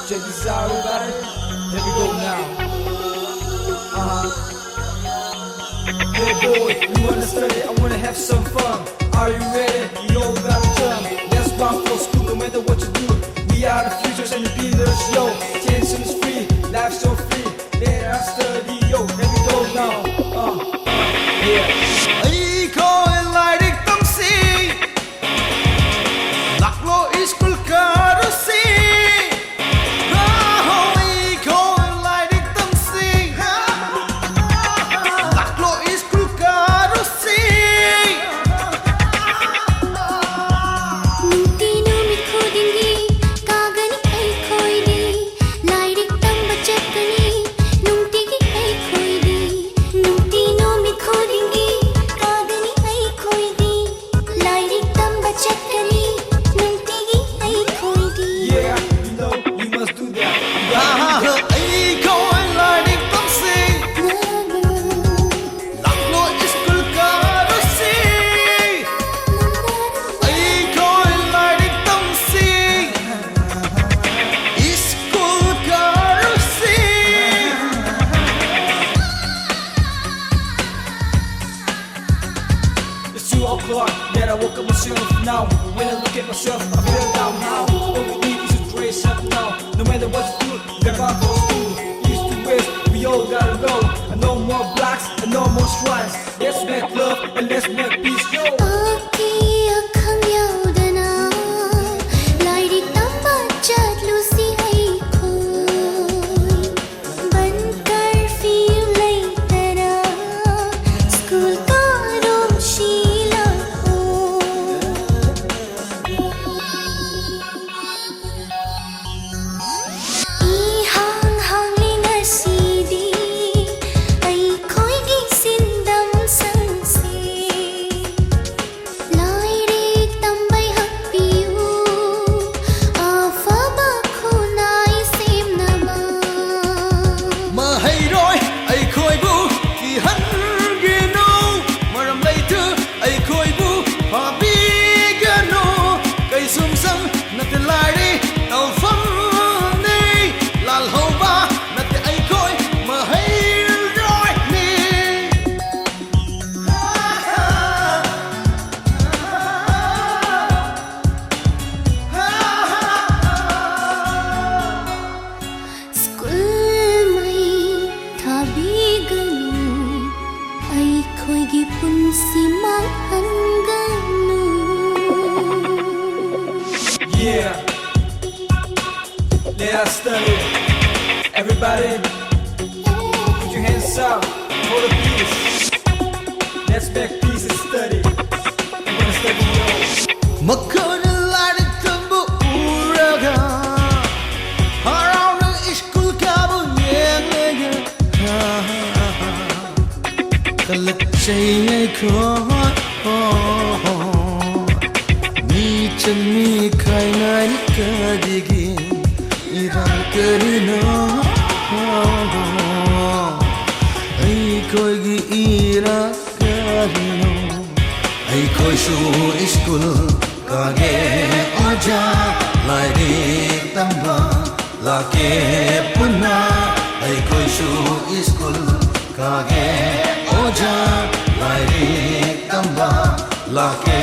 Check this out, everybody. Here we go now. Hey boy, you wanna study? I wanna have some fun. Are you ready? You know we gotta jump. Let's run for school, no matter what you do. We are the futures and the leaders, yo. Attention is free, life's so free. Let us study, yo. Here we go now. Yeah. That I woke up myself now. When I look at myself, I feel down now. All we need is to dress up now. No matter what you do, grab out for school. East to west, we all gotta go. And no more blacks, and no more strikes. Let's make love and let's make peace, yo. Yeah, let us study. Everybody, put your hands up for the peace. Let's make peace and study. You wanna study, yo? Makana lari tambu uraga, harau iskul kabu yenga. Kalachai eikhoigi. Mi khai nai kadigi irang karina eikhoigi ira karino eikhoisu iskul kage oja lairi tamba lake puna eikhoisu iskul kage oja lairi tamba lake